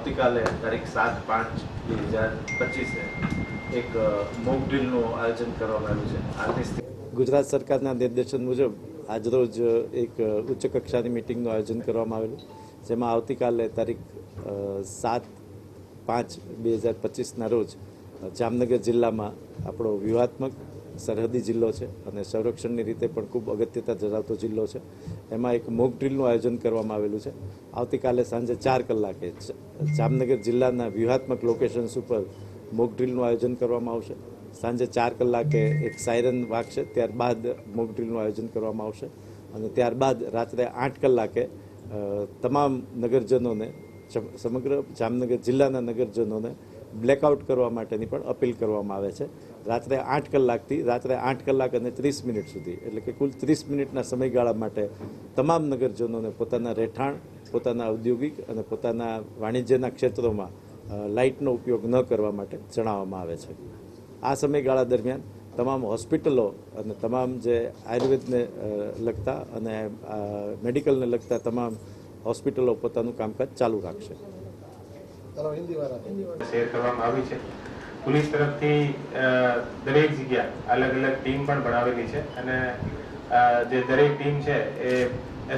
આવતીકાલે તારીખ 7/5/2025 એક મોક ડ્રીલનું આયોજન કરવામાં આવ્યું છે. આજની ગુજરાત સરકારના નિર્દેશન મુજબ આજરોજ એક ઉચ્ચ કક્ષાની મિટિંગનું આયોજન કરવામાં આવેલું, જેમાં આવતીકાલે તારીખ 7/5/2025ના રોજ જામનગર જિલ્લામાં આપણો વ્યૂહાત્મક સરહદી જિલ્લો છે અને સંરક્ષણની રીતે પણ ખૂબ અગત્યતા ધરાવતો જિલ્લો છે. એમાં એક મોક ડ્રીલનું આયોજન કરવામાં આવેલું છે. આવતીકાલે સાંજે 4 કલાકે જામનગર જિલ્લાના વ્યૂહાત્મક લોકેશન્સ ઉપર મોક ડ્રીલનું આયોજન કરવામાં આવશે. સાંજે 4 કલાકે એક સાયરન વાગશે, ત્યારબાદ મોક ડ્રીલનું આયોજન કરવામાં આવશે અને ત્યારબાદ રાત્રે 8 કલાકે તમામ નગરજનોને, સમગ્ર જામનગર જિલ્લાના નગરજનોને બ્લેકઆઉટ કરવા માટેની પણ અપીલ કરવામાં આવે છે. રાત્રે 8 કલાકથી રાત્રે 8 કલાક અને 30 મિનિટ સુધી, એટલે કે કુલ 30 મિનિટના સમયગાળા માટે તમામ નગરજનોને પોતાના રહેઠાણ, પોતાના ઔદ્યોગિક અને પોતાના વાણિજ્યના ક્ષેત્રોમાં લાઇટનો ઉપયોગ ન કરવા માટે જણાવવામાં આવે છે. આ સમયગાળા દરમિયાન તમામ હોસ્પિટલો અને તમામ જે આયુર્વેદને લગતા અને મેડિકલને લગતા તમામ હોસ્પિટલો પોતાનું કામકાજ ચાલુ રાખશે. શેર કરવામાં આવી છે. પોલીસ તરફથી દરેક જગ્યા અલગ અલગ ટીમ પણ બનાવેલી છે અને જે દરેક ટીમ છે એ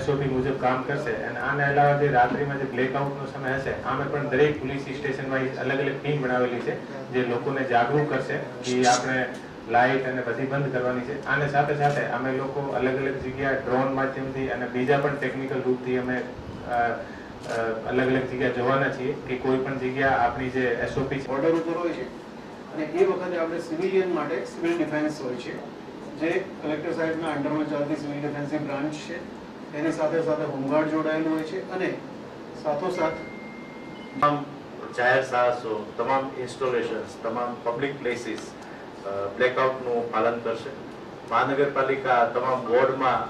SOP મુજબ કામ કરશે અને આના અલાવા જે રાત્રિમાં જે બ્લેકઆઉટનો સમય હશે, આમે પણ દરેક પોલીસ સ્ટેશન વાઇઝ અલગ અલગ ટીમ બનાવેલી છે જે લોકોને જાગૃત કરશે કે આપણે લાઇટ અને બધી બંધ કરવાની છે. આને સાથે સાથે અમે લોકો અલગ અલગ જગ્યા ડ્રોન માધ્યમથી અને બીજા પણ ટેકનિકલ રૂપથી અમે અલગ અલગ જગ્યા જવાના છીએ કે કોઈ પણ જગ્યા આપણી જે SOP બોર્ડર ઉપર હોય છે અને એ વખતે આપણે સિવિલિયન માટે સિવિલ ડિફેન્સ હોય છે, જે કલેક્ટર સાહેબના અંડરમાં ચાલતી સિવિલ ડિફેન્સની બ્રાન્ચ છે. એની સાથે સાથે હોમગાર્ડ જોડાયેલું હોય છે અને સાથોસાથ તમામ જાહેર સાહસો, તમામ ઇન્સ્ટોલેશન્સ, તમામ પબ્લિક પ્લેસીસ બ્લેકઆઉટનું પાલન કરશે. મહાનગરપાલિકા તમામ વોર્ડમાં